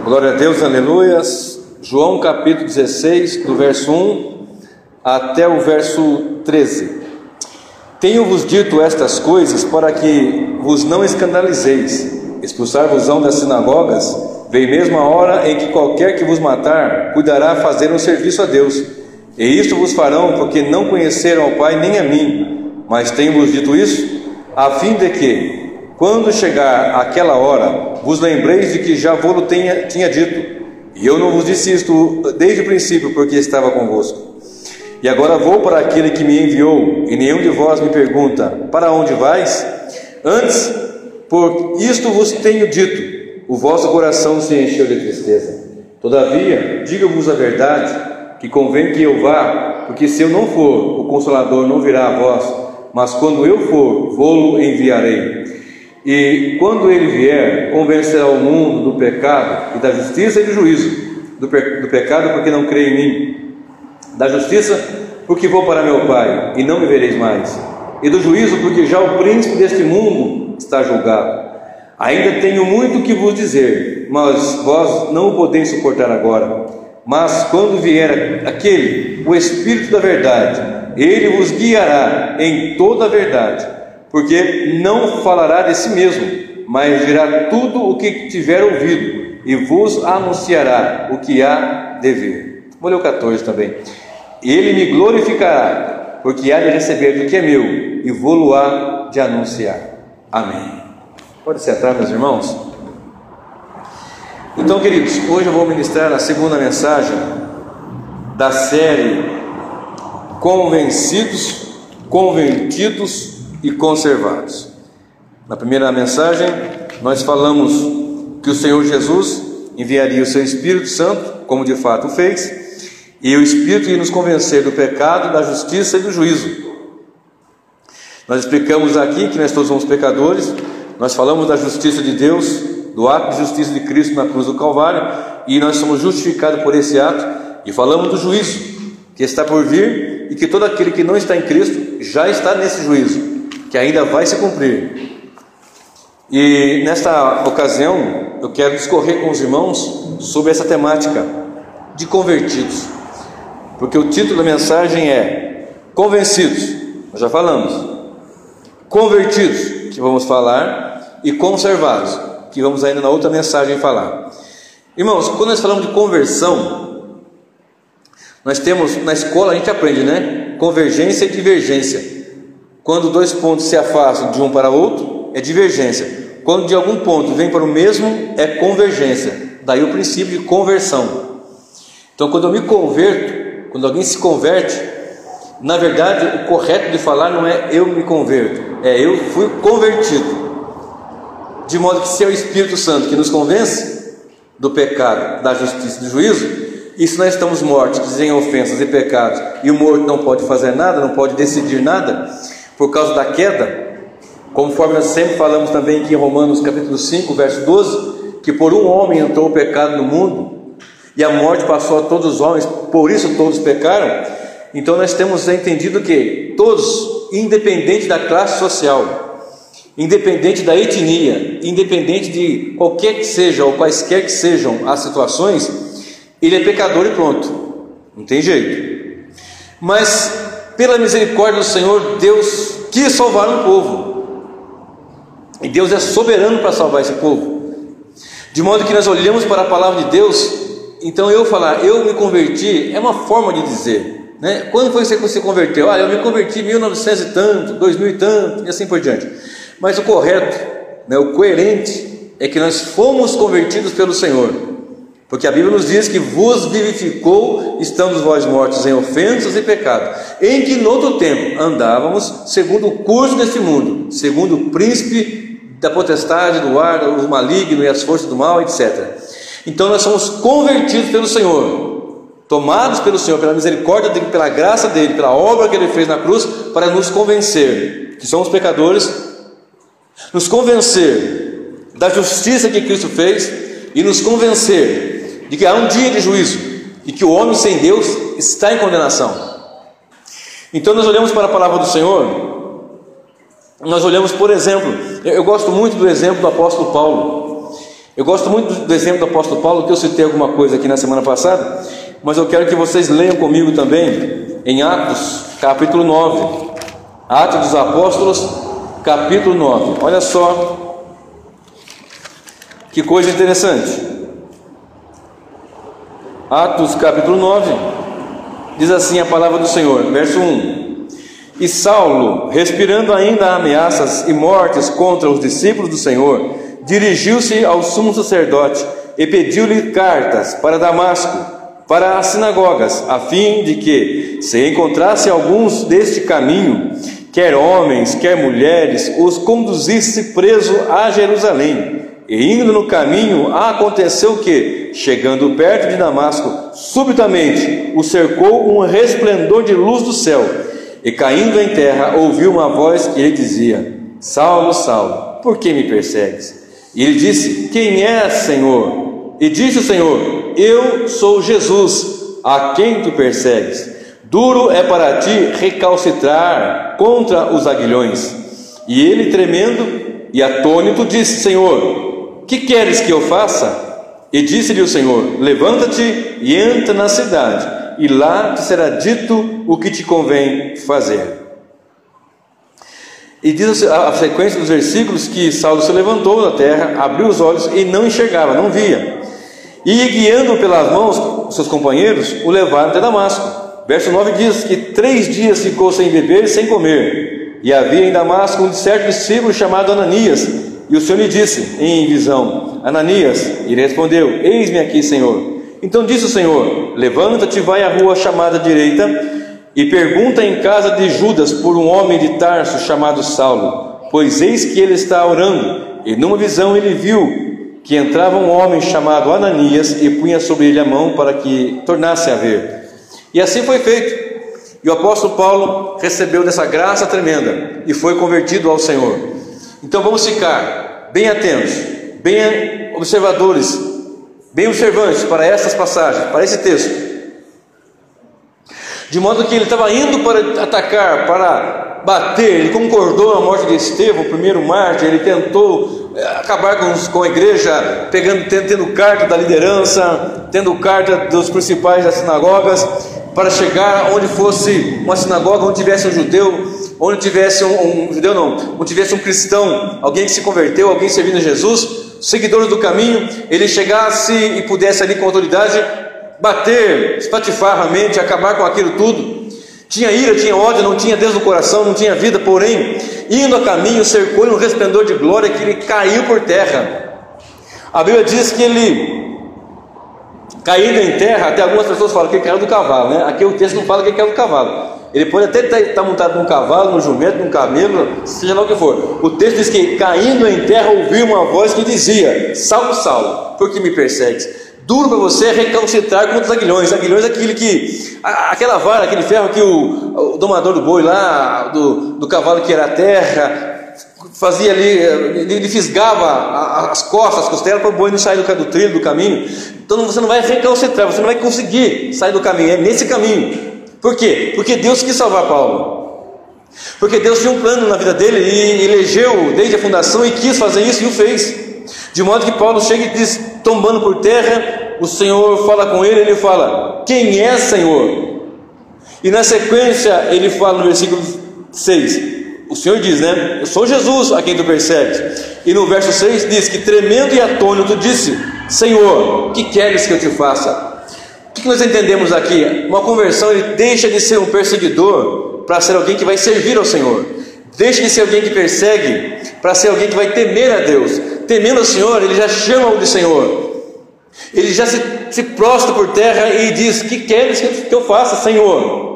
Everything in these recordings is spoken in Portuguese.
Glória a Deus, aleluias. João capítulo 16, do verso 1 até o verso 13. Tenho-vos dito estas coisas para que vos não escandalizeis. Expulsar-vos-ão das sinagogas. Vem mesmo a hora em que qualquer que vos matar cuidará fazer um serviço a Deus. E isto vos farão porque não conheceram ao Pai nem a mim. Mas tenho-vos dito isso, a fim de que, quando chegar aquela hora, vos lembreis de que já vos tinha dito. E eu não vos disse isto desde o princípio, porque estava convosco. E agora vou para aquele que me enviou, e nenhum de vós me pergunta: para onde vais? Antes, por isto vos tenho dito, o vosso coração se encheu de tristeza. Todavia, digo-vos a verdade, que convém que eu vá, porque se eu não for, o Consolador não virá a vós, mas quando eu for, vô-lo enviarei. E quando ele vier, convencerá o mundo do pecado e da justiça e do juízo. Do pecado, porque não crê em mim; da justiça, porque vou para meu Pai e não me vereis mais; e do juízo, porque já o príncipe deste mundo está julgado. Ainda tenho muito que vos dizer, mas vós não o podeis suportar agora. Mas quando vier aquele, o Espírito da verdade, ele vos guiará em toda a verdade, porque não falará de si mesmo, mas dirá tudo o que tiver ouvido, e vos anunciará o que há de vir. Vou ler o 14 também. Ele me glorificará, porque há de receber do que é meu, e vou-lo há de anunciar. Amém. Pode sentar, meus irmãos. Então, queridos, hoje eu vou ministrar a segunda mensagem da série Convencidos, Convertidos e Conservados. Na primeira mensagem, nós falamos que o Senhor Jesus enviaria o seu Espírito Santo, como de fato fez, e o Espírito ia nos convencer do pecado, da justiça e do juízo. Nós explicamos aqui que nós todos somos pecadores. Nós falamos da justiça de Deus, do ato de justiça de Cristo na cruz do Calvário, e nós somos justificados por esse ato. E falamos do juízo que está por vir, e que todo aquele que não está em Cristo já está nesse juízo, que ainda vai se cumprir. E nesta ocasião eu quero discorrer com os irmãos sobre essa temática de convertidos, porque o título da mensagem é Convencidos, nós já falamos; Convertidos, que vamos falar; e Conservados, que vamos ainda na outra mensagem falar. Irmãos, quando nós falamos de conversão, nós temos, na escola a gente aprende, né? Convergência e divergência. Quando dois pontos se afastam de um para outro, é divergência. Quando de algum ponto vem para o mesmo, é convergência. Daí o princípio de conversão. Então, quando eu me converto, quando alguém se converte, na verdade o correto de falar não é eu me converto, é eu fui convertido. De modo que se é o Espírito Santo que nos convence do pecado, da justiça e do juízo, e se nós estamos mortos em ofensas e pecados, e o morto não pode fazer nada, não pode decidir nada, por causa da queda, conforme nós sempre falamos também aqui em Romanos capítulo 5, verso 12, que por um homem entrou o pecado no mundo, e a morte passou a todos os homens, por isso todos pecaram. Então nós temos entendido que todos, independente da classe social, independente da etnia, independente de qualquer que seja ou quaisquer que sejam as situações, ele é pecador e pronto, não tem jeito. Mas pela misericórdia do Senhor, Deus quis salvar um povo, e Deus é soberano para salvar esse povo, de modo que nós olhamos para a palavra de Deus. Então eu falar eu me converti é uma forma de dizer, né? Quando foi que você se converteu? Eu me converti em 1900 e tanto, 2000 e tanto, e assim por diante. Mas o correto, né, o coerente, é que nós fomos convertidos pelo Senhor, porque a Bíblia nos diz que vos vivificou, estando vós mortos em ofensas e pecados, em que no outro tempo andávamos segundo o curso deste mundo, segundo o príncipe da potestade do ar, o maligno e as forças do mal, etc. Então nós somos convertidos pelo Senhor, tomados pelo Senhor, pela misericórdia dele, pela graça dele, pela obra que ele fez na cruz, para nos convencer que somos pecadores, nos convencer da justiça que Cristo fez, e nos convencer de que há um dia de juízo, e que o homem sem Deus está em condenação. Então nós olhamos para a palavra do Senhor, nós olhamos, por exemplo, eu gosto muito do exemplo do apóstolo Paulo. Eu gosto muito do exemplo do apóstolo Paulo, que eu citei alguma coisa aqui na semana passada, mas eu quero que vocês leiam comigo também em Atos, capítulo 9. Atos dos Apóstolos, capítulo 9. Olha só que coisa interessante. Atos, capítulo 9, diz assim a palavra do Senhor, verso 1: E Saulo, respirando ainda ameaças e mortes contra os discípulos do Senhor, dirigiu-se ao sumo sacerdote e pediu-lhe cartas para Damasco, para as sinagogas, a fim de que, se encontrasse alguns deste caminho, quer homens, quer mulheres, os conduzisse preso a Jerusalém. E indo no caminho, aconteceu que, chegando perto de Damasco, subitamente o cercou um resplendor de luz do céu, e caindo em terra, ouviu uma voz que lhe dizia: Saulo, Saulo, por que me persegues? E ele disse: Quem és, Senhor? E disse o Senhor: Eu sou Jesus, a quem tu persegues. Duro é para ti recalcitrar contra os aguilhões. E ele, tremendo e atônito, disse: Senhor, que queres que eu faça? E disse-lhe o Senhor: Levanta-te e entra na cidade, e lá te será dito o que te convém fazer. E diz a sequência dos versículos que Saulo se levantou da terra, abriu os olhos e não enxergava, não via. E guiando pelas mãos seus companheiros, o levaram até Damasco. Verso 9 diz que 3 dias ficou sem beber e sem comer. E havia em Damasco um certo discípulo chamado Ananias. E o Senhor lhe disse em visão: Ananias. E ele respondeu: Eis-me aqui, Senhor. Então disse o Senhor: Levanta-te, vai à rua chamada direita, e pergunta em casa de Judas por um homem de Tarso chamado Saulo, pois eis que ele está orando. E numa visão ele viu que entrava um homem chamado Ananias e punha sobre ele a mão para que tornasse a ver. E assim foi feito. E o apóstolo Paulo recebeu dessa graça tremenda e foi convertido ao Senhor. Então vamos ficar bem atentos, bem observadores, bem observantes para essas passagens, para esse texto. De modo que ele estava indo para atacar, para bater. Ele concordou na morte de Estevão, o primeiro mártir. Ele tentou acabar com a igreja, tendo carta da liderança, tendo carta dos principais das sinagogas, para chegar onde fosse uma sinagoga, onde tivesse um judeu, onde tivesse onde tivesse um cristão, alguém que se converteu, alguém servindo a Jesus, seguidores do caminho. Ele chegasse e pudesse ali com autoridade bater, espatifar a mente, acabar com aquilo tudo. Tinha ira, tinha ódio, não tinha Deus no coração, não tinha vida. Porém, indo a caminho, cercou-lhe um resplendor de glória, que ele caiu por terra. A Bíblia diz que ele, caindo em terra, até algumas pessoas falam que ele caiu do cavalo, né? Aqui o texto não fala que ele caiu do cavalo. Ele pode até estar montado num cavalo, num jumento, num camelo, seja lá o que for. O texto diz que, caindo em terra, ouviu uma voz que dizia: Saulo, Saulo, por que me persegues? Duro para você recalcitrar contra os aguilhões. Aguilhões é aquele que, aquela vara, aquele ferro que o domador do boi lá, do cavalo que era a terra, fazia ali, ele fisgava as costas, as costelas, para o boi não sair do trilho, do caminho. Então você não vai recalcitrar, você não vai conseguir sair do caminho, é nesse caminho. Por quê? Porque Deus quis salvar Paulo. Porque Deus tinha um plano na vida dele e elegeu desde a fundação e quis fazer isso e o fez. De modo que Paulo chega e diz, tombando por terra, o Senhor fala com ele, ele fala: Quem é, Senhor? E na sequência ele fala no versículo 6, o Senhor diz, né? Eu sou Jesus a quem tu persegues. E no verso 6 diz que, tremendo e atônito, disse: Senhor, que queres que eu te faça? O que nós entendemos aqui? Uma conversão, ele deixa de ser um perseguidor para ser alguém que vai servir ao Senhor. Deixa de ser alguém que persegue para ser alguém que vai temer a Deus. Temendo ao Senhor, ele já chama-o de Senhor. Ele já se prostra por terra e diz: Que queres que eu faça, Senhor?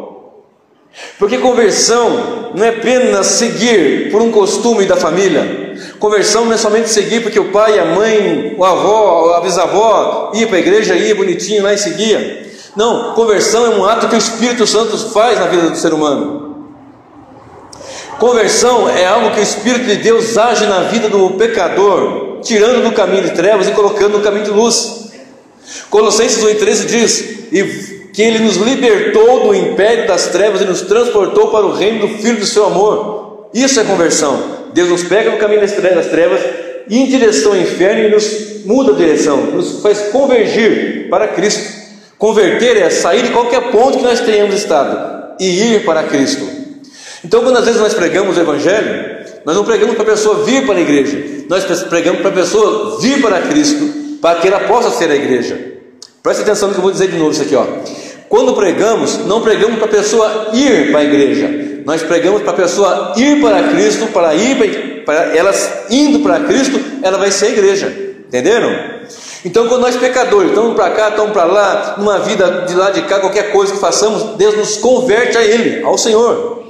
Porque conversão não é apenas seguir por um costume da família. Conversão não é somente seguir porque o pai, a mãe, o avó, a bisavó ia para a igreja, ia bonitinho lá e seguia. Não, conversão é um ato que o Espírito Santo faz na vida do ser humano. Conversão é algo que o Espírito de Deus age na vida do pecador, tirando do caminho de trevas e colocando no caminho de luz. Colossenses 1,13 diz que Ele nos libertou do império das trevas e nos transportou para o reino do Filho do seu amor. Isso é conversão. Deus nos pega no caminho das trevas, em direção ao inferno e nos muda a direção, nos faz convergir para Cristo. Converter é sair de qualquer ponto que nós tenhamos estado e ir para Cristo. Então, quando às vezes nós pregamos o Evangelho, nós não pregamos para a pessoa vir para a igreja, nós pregamos para a pessoa vir para Cristo, para que ela possa ser a igreja. Preste atenção no que eu vou dizer de novo isso aqui, ó. Quando pregamos, não pregamos para a pessoa ir para a igreja, nós pregamos para a pessoa ir para Cristo, para elas indo para Cristo, ela vai ser a igreja. Entenderam? Então, quando nós pecadores estamos para cá, estamos para lá, numa vida de lá de cá, qualquer coisa que façamos, Deus nos converte a Ele, ao Senhor.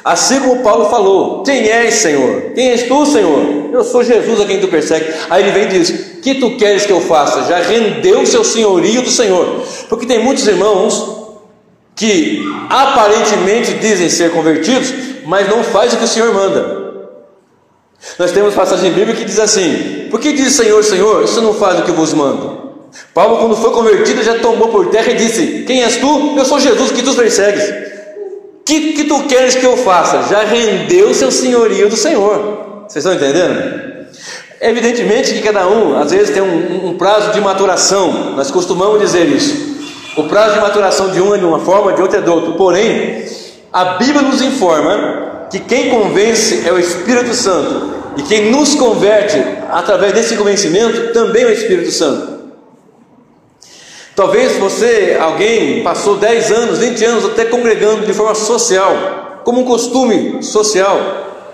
Assim como Paulo falou: quem és, Senhor? Quem és tu, Senhor? Eu sou Jesus a quem tu persegue. Aí ele vem e diz: que tu queres que eu faça? Já rendeu o seu senhorio do Senhor. Porque tem muitos irmãos que aparentemente dizem ser convertidos, mas não fazem o que o Senhor manda. Nós temos passagem bíblica que diz assim: por que diz Senhor, Senhor, você não faz o que eu vos mando? Paulo, quando foi convertido, já tombou por terra e disse: quem és tu? Eu sou Jesus que tu persegues. Que tu queres que eu faça? Já rendeu o seu senhorio do Senhor. Vocês estão entendendo? Evidentemente que cada um, às vezes, tem um prazo de maturação. Nós costumamos dizer isso. O prazo de maturação de um é de uma forma, de outra é de outra. Porém, a Bíblia nos informa que quem convence é o Espírito Santo. E quem nos converte através desse convencimento também é o Espírito Santo. Talvez alguém passou 10 anos, 20 anos até congregando de forma social, como um costume social.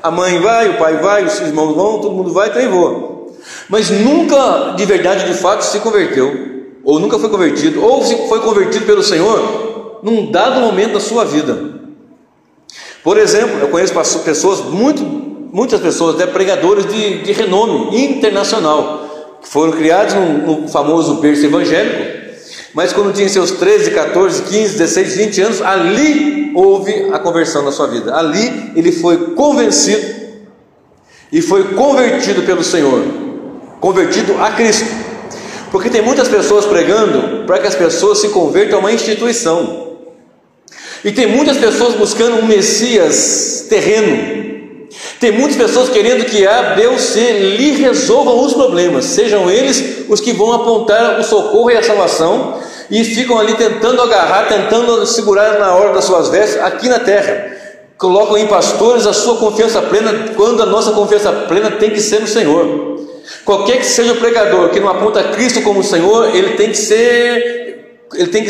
A mãe vai, o pai vai, os irmãos vão, todo mundo vai, também voa. Mas nunca de verdade, de fato, se converteu, ou nunca foi convertido, ou se foi convertido pelo Senhor num dado momento da sua vida. Por exemplo, eu conheço pessoas, muitas pessoas, até pregadores de renome internacional, que foram criados no famoso berço evangélico. Mas quando tinha seus 13, 14, 15, 16, 20 anos, ali houve a conversão na sua vida. Ali ele foi convencido e foi convertido pelo Senhor, convertido a Cristo. Porque tem muitas pessoas pregando para que as pessoas se convertam a uma instituição. E tem muitas pessoas buscando um Messias terreno. Tem muitas pessoas querendo que A, B ou C lhe resolvam os problemas, sejam eles os que vão apontar o socorro e a salvação, e ficam ali tentando agarrar, tentando segurar na hora das suas vestes aqui na terra. Colocam em pastores a sua confiança plena, quando a nossa confiança plena tem que ser no Senhor. Qualquer que seja o pregador que não aponta Cristo como o Senhor, ele tem que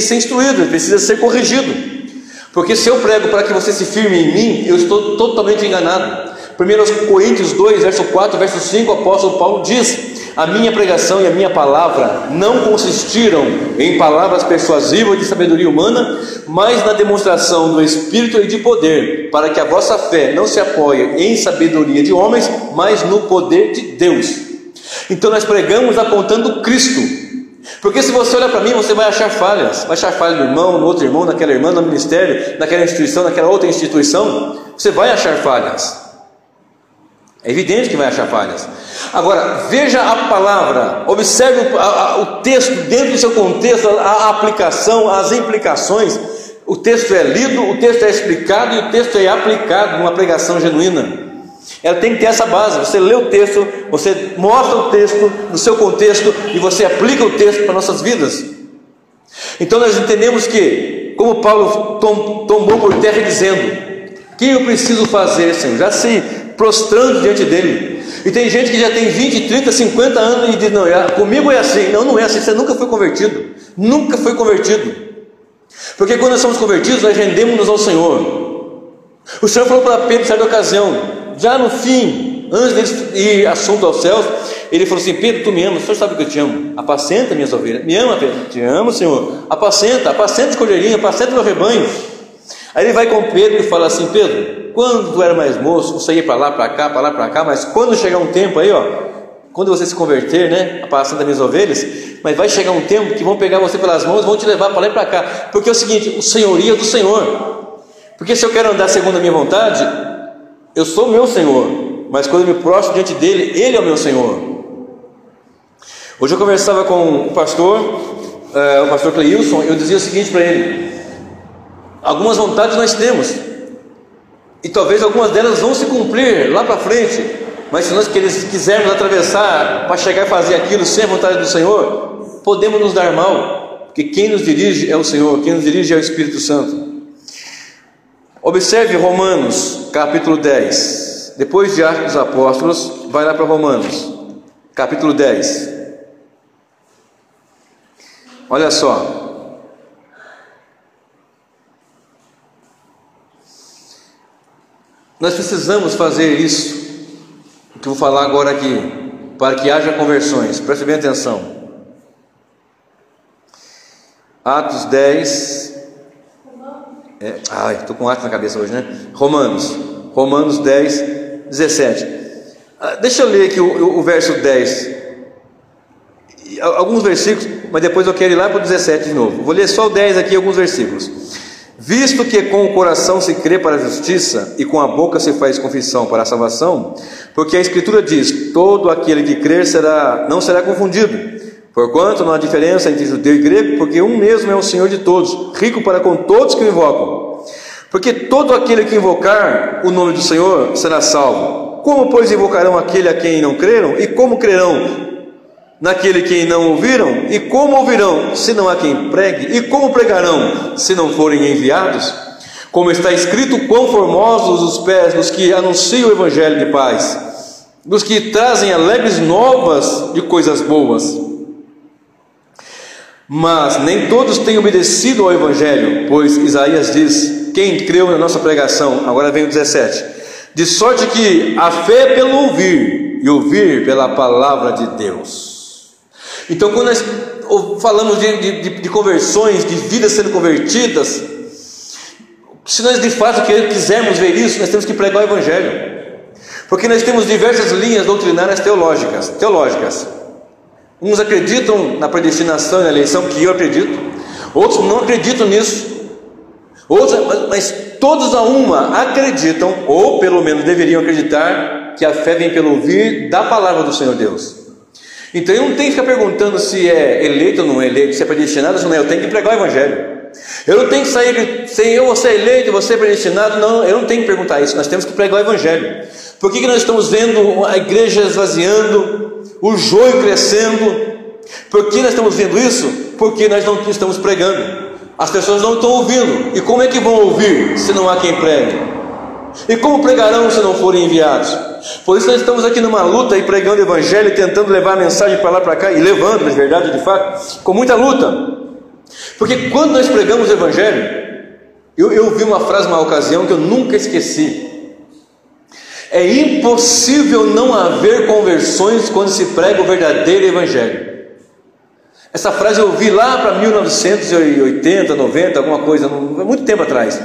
ser instruído, ele precisa ser corrigido. Porque se eu prego para que você se firme em mim, eu estou totalmente enganado. 1 Coríntios 2, verso 4, verso 5, o apóstolo Paulo diz: a minha pregação e a minha palavra não consistiram em palavras persuasivas de sabedoria humana, mas na demonstração do Espírito e de poder, para que a vossa fé não se apoie em sabedoria de homens, mas no poder de Deus. Então nós pregamos apontando Cristo. Porque se você olhar para mim, você vai achar falhas. Vai achar falha no irmão, no outro irmão, naquela irmã, no ministério, naquela instituição, naquela outra instituição. Você vai achar falhas. É evidente que vai achar falhas. Agora, veja a palavra, observe o texto dentro do seu contexto, a aplicação, as implicações. O texto é lido, o texto é explicado e o texto é aplicado numa pregação genuína. Ela tem que ter essa base. Você lê o texto, você mostra o texto no seu contexto e você aplica o texto para nossas vidas. Então nós entendemos que, como Paulo tombou por terra dizendo: o que eu preciso fazer, Senhor? Já se prostrando diante dele. E tem gente que já tem 20, 30, 50 anos e diz: não, comigo é assim. Não, não é assim. Você nunca foi convertido. Nunca foi convertido. Porque quando nós somos convertidos, nós rendemos-nos ao Senhor. O Senhor falou para Pedro, em certa ocasião, já no fim, antes de ir assunto aos céus, ele falou assim: Pedro, tu me amas, o Senhor sabe que eu te amo. Apacenta minhas ovelhas. Me ama, Pedro? Te amo, Senhor. Apacenta as cordeirinhas, apacenta meu rebanho. Aí ele vai com Pedro e fala assim: Pedro, quando tu era mais moço, você ia para lá, para cá, mas quando chegar um tempo aí, quando você se converter, né, apacenta minhas ovelhas, mas vai chegar um tempo que vão pegar você pelas mãos e vão te levar para lá e para cá. Porque é o seguinte, o senhorio é do Senhor. Porque se eu quero andar segundo a minha vontade, eu sou o meu Senhor, mas quando eu me prostro diante dele, ele é o meu Senhor. Hoje eu conversava com o pastor Cleilson, eu dizia o seguinte para ele: algumas vontades nós temos, e talvez algumas delas vão se cumprir lá para frente, Mas se nós quisermos atravessar para chegar e fazer aquilo sem a vontade do Senhor, podemos nos dar mal, porque quem nos dirige é o Senhor, quem nos dirige é o Espírito Santo. Observe Romanos capítulo 10, depois de Atos dos Apóstolos, vai lá para Romanos capítulo 10. Olha só, nós precisamos fazer isso que eu vou falar agora aqui, para que haja conversões. Preste bem atenção. Atos 10. Estou com Atos na cabeça hoje, né? Romanos 10, 17. Deixa eu ler aqui o verso 10. Alguns versículos, mas depois eu quero ir lá para o 17 de novo. Vou ler só o 10 aqui, alguns versículos. Visto que com o coração se crê para a justiça e com a boca se faz confissão para a salvação, porque a Escritura diz: todo aquele que crer não será confundido, porquanto não há diferença entre judeu e grego, porque um mesmo é o Senhor de todos, rico para com todos que o invocam. Porque todo aquele que invocar o nome do Senhor será salvo. Como, pois, invocarão aquele a quem não creram? E como crerão naquele que não ouviram? E como ouvirão, se não há quem pregue? E como pregarão, se não forem enviados? Como está escrito: quão formosos os pés dos que anunciam o evangelho de paz, dos que trazem alegres novas de coisas boas. Mas nem todos têm obedecido ao evangelho, pois Isaías diz: quem creu na nossa pregação? Agora vem o 17. De sorte que a fé é pelo ouvir, e ouvir pela palavra de Deus. Então, quando nós falamos de conversões, de vidas sendo convertidas, se nós de fato quisermos ver isso, nós temos que pregar o evangelho, porque nós temos diversas linhas doutrinárias teológicas. Uns acreditam na predestinação e na eleição, que eu acredito, outros não acreditam nisso, mas todos a uma acreditam, ou pelo menos deveriam acreditar, que a fé vem pelo ouvir da palavra do Senhor Deus. Então eu não tenho que ficar perguntando se é eleito ou não é eleito, se é predestinado ou não é. Eu tenho que pregar o evangelho. Eu não tenho que sair sem eu vou ser eleito, você é predestinado. Não, eu não tenho que perguntar isso. Nós temos que pregar o evangelho. Por que nós estamos vendo a igreja esvaziando, o joio crescendo? Por que nós estamos vendo isso? Porque nós não estamos pregando. As pessoas não estão ouvindo. E como é que vão ouvir se não há quem pregue? E como pregarão se não forem enviados? Por isso nós estamos aqui numa luta e pregando o evangelho, tentando levar a mensagem para lá para cá, e levando, na verdade, de fato, com muita luta. Porque quando nós pregamos o evangelho, eu ouvi uma frase numa ocasião que eu nunca esqueci: é impossível não haver conversões quando se prega o verdadeiro evangelho. Essa frase eu ouvi lá para 1980, 90, alguma coisa, muito tempo atrás.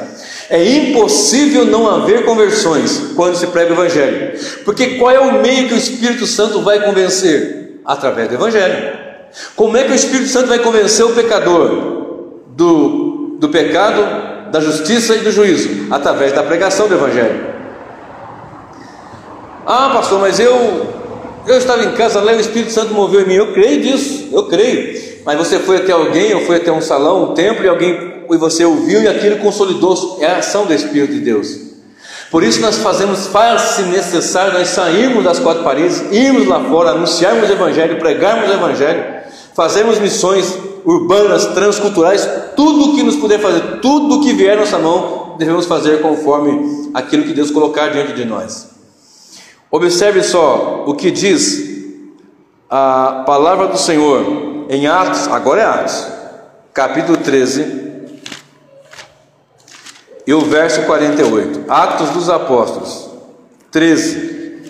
É impossível não haver conversões quando se prega o evangelho. Porque qual é o meio que o Espírito Santo vai convencer? Através do evangelho. Como é que o Espírito Santo vai convencer o pecador do pecado, da justiça e do juízo? Através da pregação do evangelho. Ah, pastor, mas eu estava em casa lá e o Espírito Santo moveu em mim. Eu creio disso, eu creio. Mas você foi até alguém, ou foi até um salão, um templo, e você ouviu e aquilo consolidou. É a ação do Espírito de Deus. Por isso nós faz-se necessário nós sairmos das quatro paredes, irmos lá fora, anunciarmos o evangelho, pregarmos o evangelho, fazermos missões urbanas, transculturais, tudo o que nos puder fazer, tudo o que vier à nossa mão, devemos fazer conforme aquilo que Deus colocar diante de nós. Observe só o que diz a palavra do Senhor em Atos, agora é Atos, capítulo 13, e o verso 48, Atos dos Apóstolos, 13,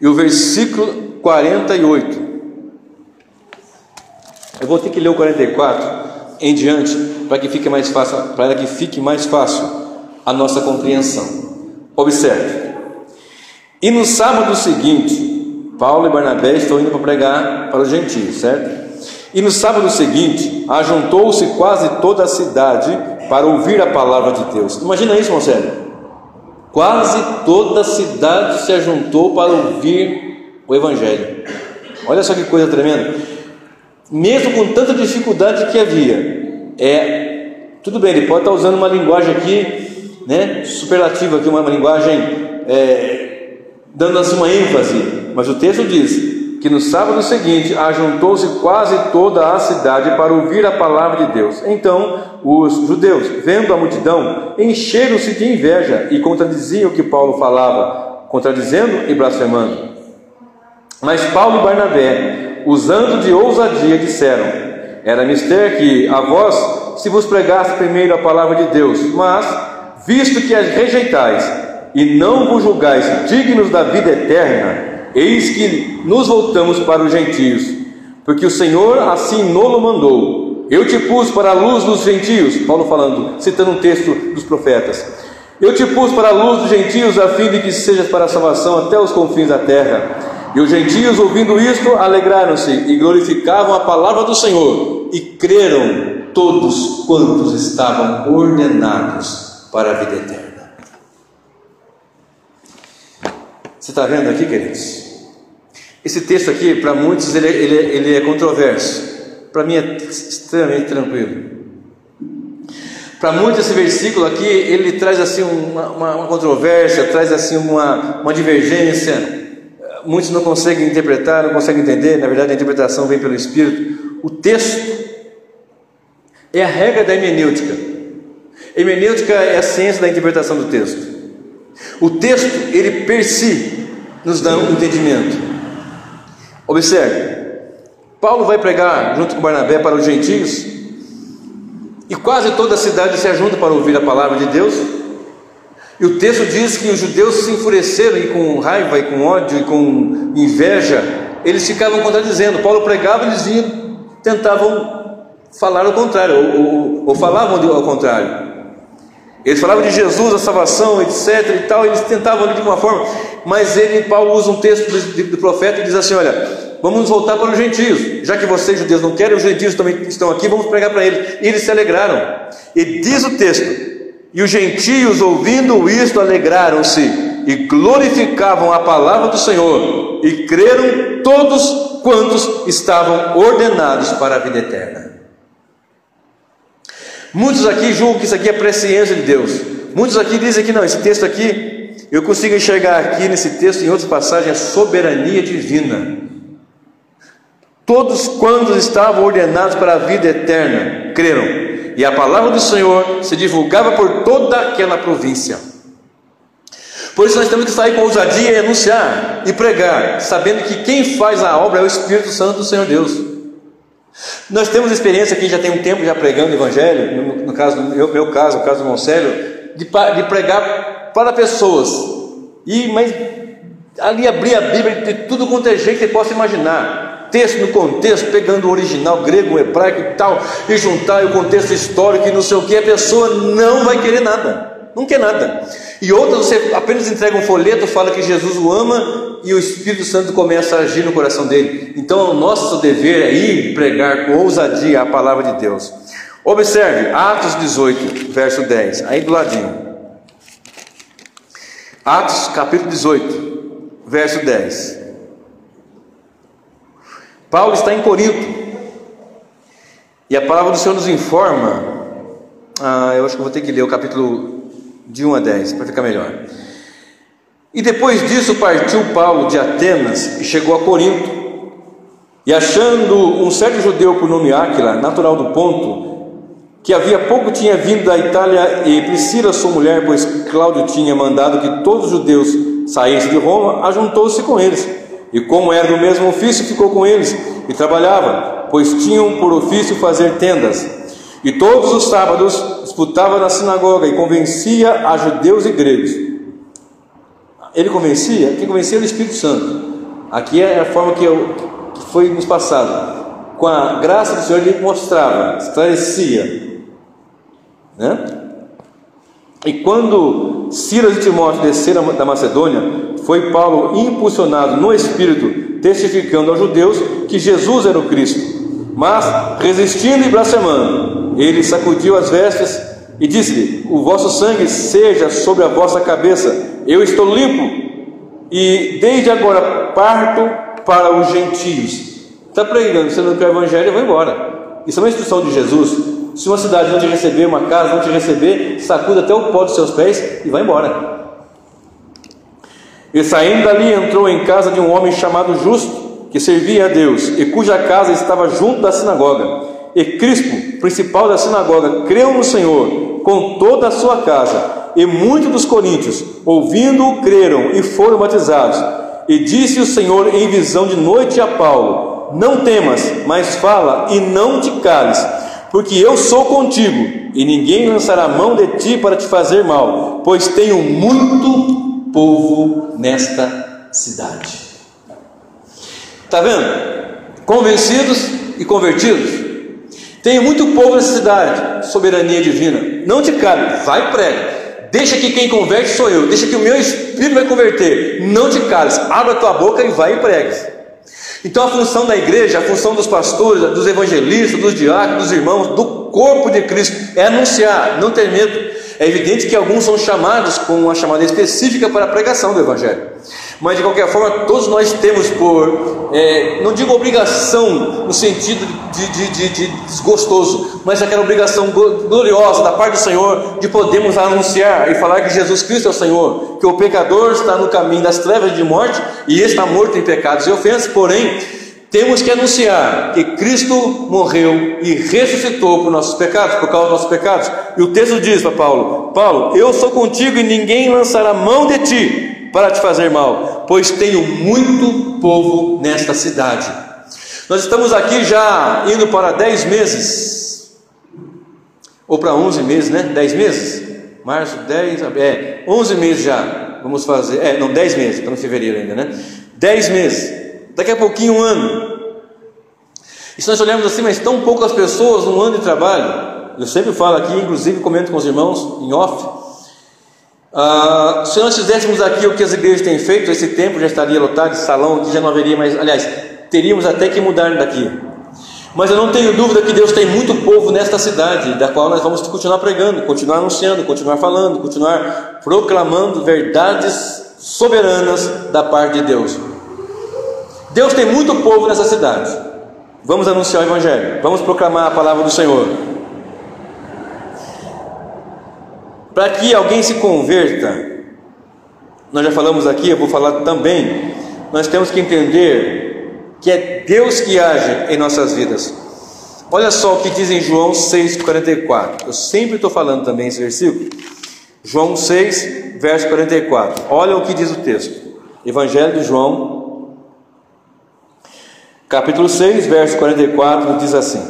e o versículo 48, eu vou ter que ler o 44 em diante, para que fique mais fácil a nossa compreensão. Observe: e no sábado seguinte, Paulo e Barnabé estão indo para pregar para os gentios, certo? E no sábado seguinte, ajuntou-se quase toda a cidade para ouvir a palavra de Deus. Imagina isso, irmão Sérgio. Quase toda a cidade se ajuntou para ouvir o evangelho. Olha só que coisa tremenda. Mesmo com tanta dificuldade que havia, tudo bem, ele pode estar usando uma linguagem aqui, né, superlativa aqui, uma linguagem dando assim uma ênfase, mas o texto diz que no sábado seguinte ajuntou-se quase toda a cidade para ouvir a palavra de Deus. Então os judeus, vendo a multidão, encheram-se de inveja e contradiziam o que Paulo falava, contradizendo e blasfemando. Mas Paulo e Barnabé, usando de ousadia, disseram: era mister que a vós se vos pregasse primeiro a palavra de Deus, mas visto que as rejeitais e não vos julgais dignos da vida eterna, eis que nos voltamos para os gentios, porque o Senhor assim nolo mandou. Eu te pus para a luz dos gentios, Paulo falando, citando um texto dos profetas. Eu te pus para a luz dos gentios, a fim de que sejas para a salvação até os confins da terra. E os gentios, ouvindo isto, alegraram-se e glorificavam a palavra do Senhor, e creram todos quantos estavam ordenados para a vida eterna. Você está vendo aqui, queridos? Esse texto aqui, para muitos, ele é controverso. Para mim é extremamente tranquilo. Para muitos, esse versículo aqui, ele traz assim uma controvérsia, traz assim uma divergência. Muitos não conseguem interpretar, não conseguem entender. Na verdade, a interpretação vem pelo Espírito. O texto é a regra da hermenêutica. Hermenêutica é a ciência da interpretação do texto. O texto, ele per si, nos dá um entendimento. Observe, Paulo vai pregar junto com Barnabé para os gentios, e quase toda a cidade se ajunta para ouvir a palavra de Deus. E o texto diz que os judeus se enfureceram, e com raiva, e com ódio, e com inveja, eles ficavam contradizendo. Paulo pregava e eles tentavam falar o contrário, ou falavam ao contrário. Eles falavam de Jesus, a salvação, etc. e tal, eles tentavam de uma forma, mas Paulo usa um texto do profeta e diz assim: olha, vamos voltar para os gentios, já que vocês judeus não querem, os gentios também estão aqui, vamos pregar para eles. E eles se alegraram. E diz o texto: e os gentios, ouvindo isto, alegraram-se e glorificavam a palavra do Senhor, e creram todos quantos estavam ordenados para a vida eterna. Muitos aqui julgam que isso aqui é presciência de Deus. Muitos aqui dizem que não, esse texto aqui, eu consigo enxergar aqui nesse texto, em outras passagens, a soberania divina. Todos quantos estavam ordenados para a vida eterna creram, e a palavra do Senhor se divulgava por toda aquela província. Por isso nós temos que sair com ousadia e anunciar e pregar, sabendo que quem faz a obra é o Espírito Santo do Senhor Deus. Nós temos experiência aqui, já tem um tempo já pregando o Evangelho, no caso, meu caso, o caso do Monselho, de pregar para pessoas, mas ali abrir a Bíblia de tudo quanto é jeito que você possa imaginar, texto no contexto, pegando o original grego, o hebraico e tal, e juntar o contexto histórico e não sei o que, a pessoa não vai querer nada, não quer nada. E outras você apenas entrega um folheto, fala que Jesus o ama, e o Espírito Santo começa a agir no coração dele. Então o nosso dever é ir pregar com ousadia a palavra de Deus. Observe Atos 18, verso 10, aí do ladinho. Atos capítulo 18, verso 10. Paulo está em Corinto, e a palavra do Senhor nos informa, eu acho que vou ter que ler o capítulo de 1 a 10, para ficar melhor. E depois disso partiu Paulo de Atenas e chegou a Corinto, e achando um certo judeu por nome Áquila, natural do Ponto, que havia pouco tinha vindo da Itália, e Priscila sua mulher, pois Cláudio tinha mandado que todos os judeus saíssem de Roma, ajuntou-se com eles, e como era do mesmo ofício, ficou com eles e trabalhava, pois tinham por ofício fazer tendas. E todos os sábados disputava na sinagoga e convencia a judeus e gregos. Ele convencia? Quem convencia era o Espírito Santo. Aqui é a forma que foi nos passado. Com a graça do Senhor ele mostrava, esclarecia, né? E quando Silas e Timóteo desceram da Macedônia, foi Paulo impulsionado no Espírito, testificando aos judeus que Jesus era o Cristo. Mas, resistindo e blasfemando, ele sacudiu as vestes e disse-lhe: o vosso sangue seja sobre a vossa cabeça, eu estou limpo, e desde agora parto para os gentios. Está pregando, você não quer o Evangelho, eu vou embora. Isso é uma instrução de Jesus. Se uma cidade não te receber, uma casa não te receber, sacuda até o pó dos seus pés e vai embora. E saindo dali entrou em casa de um homem chamado Justo, que servia a Deus, e cuja casa estava junto da sinagoga. E Crispo, principal da sinagoga, creu no Senhor com toda a sua casa. E muitos dos coríntios, ouvindo-o, creram e foram batizados. E disse o Senhor em visão de noite a Paulo: não temas, mas fala e não te cales, porque eu sou contigo, e ninguém lançará mão de ti para te fazer mal, pois tenho muito povo nesta cidade. Está vendo? Convencidos e convertidos. Tenho muito povo nessa cidade, soberania divina. Não te cale, vai e prega. Deixa que quem converte sou eu, deixa que o meu espírito vai converter. Não te cales, abre a tua boca e vai e pregue. Então a função da igreja, a função dos pastores, dos evangelistas, dos diáconos, dos irmãos, do corpo de Cristo é anunciar, não ter medo. É evidente que alguns são chamados com uma chamada específica para a pregação do evangelho, mas de qualquer forma todos nós temos não digo obrigação no sentido de desgostoso, mas aquela obrigação gloriosa da parte do Senhor de podermos anunciar e falar que Jesus Cristo é o Senhor, que o pecador está no caminho das trevas de morte e está morto em pecados e ofensas. Porém, temos que anunciar que Cristo morreu e ressuscitou por nossos pecados, por causa dos nossos pecados. E o texto diz para Paulo: Paulo, eu sou contigo e ninguém lançará mão de ti para te fazer mal, pois tenho muito povo nesta cidade. Nós estamos aqui já indo para 10 meses, ou para 11 meses, né? 10 meses? Março, 10, 11 meses já, vamos fazer, 10 meses, está no fevereiro ainda, né? 10 meses. Daqui a pouquinho um ano. E se nós olharmos assim, mas tão poucas pessoas num ano de trabalho, eu sempre falo aqui, inclusive comento com os irmãos em off, se nós fizéssemos aqui o que as igrejas têm feito, esse tempo já estaria lotado, esse salão aqui já não haveria mais, aliás, teríamos até que mudar daqui. Mas eu não tenho dúvida que Deus tem muito povo nesta cidade, da qual nós vamos continuar pregando, continuar anunciando, continuar falando, continuar proclamando verdades soberanas da parte de Deus. Deus tem muito povo nessa cidade. Vamos anunciar o evangelho, vamos proclamar a palavra do Senhor. Para que alguém se converta, nós já falamos aqui, eu vou falar também, nós temos que entender que é Deus que age em nossas vidas. Olha só o que diz em João 6,44. Eu sempre estou falando também esse versículo. João 6, verso 44. Olha o que diz o texto. Evangelho de João, capítulo 6, verso 44, diz assim: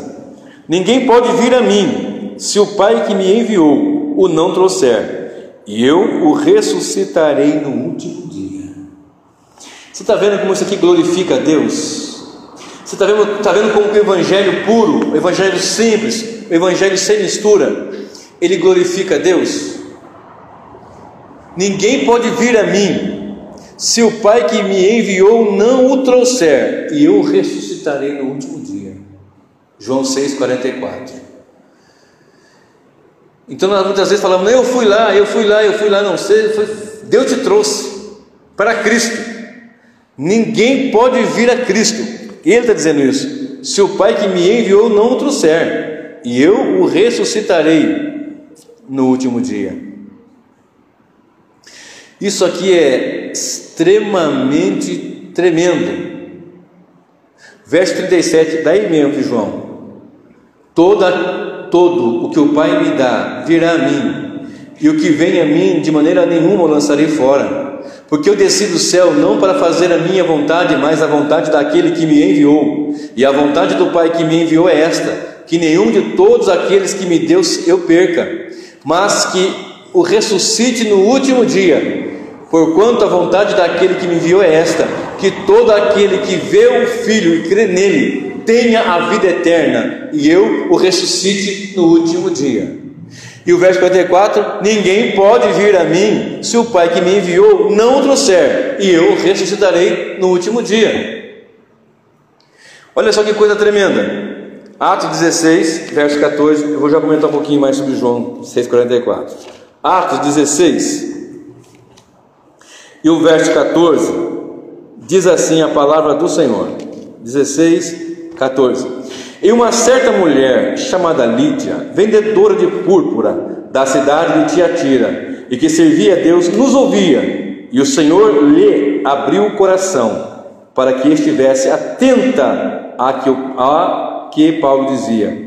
ninguém pode vir a mim, se o Pai que me enviou o não trouxer, e eu o ressuscitarei no último dia. Você está vendo como isso aqui glorifica a Deus? Você está vendo como o evangelho puro, o evangelho simples, o evangelho sem mistura, ele glorifica a Deus? Ninguém pode vir a mim, se o Pai que me enviou não o trouxer, e eu o ressuscitarei no último dia. João 6,44. Então nós muitas vezes falamos: eu fui lá, não sei, Deus te trouxe para Cristo. Ninguém pode vir a Cristo, Ele está dizendo isso, se o Pai que me enviou não o trouxer, e eu o ressuscitarei no último dia. Isso aqui é extremamente tremendo. Verso 37, daí mesmo de João: todo o que o Pai me dá virá a mim, e o que vem a mim de maneira nenhuma o lançarei fora, porque eu desci do céu não para fazer a minha vontade, mas a vontade daquele que me enviou. E a vontade do Pai que me enviou é esta: que nenhum de todos aqueles que me deu eu perca, mas que o ressuscite no último dia. Porquanto a vontade daquele que me enviou é esta: que todo aquele que vê o Filho e crê nele tenha a vida eterna, e eu o ressuscite no último dia. E o verso 44: ninguém pode vir a mim, se o Pai que me enviou não o trouxer, e eu o ressuscitarei no último dia. Olha só que coisa tremenda. Atos 16, verso 14. Eu vou já comentar um pouquinho mais sobre João 6,44. Atos 16 e o verso 14 diz assim a palavra do Senhor. 16, 14. E uma certa mulher chamada Lídia, vendedora de púrpura da cidade de Tiatira, e que servia a Deus, nos ouvia, e o Senhor lhe abriu o coração para que estivesse atenta ao que Paulo dizia.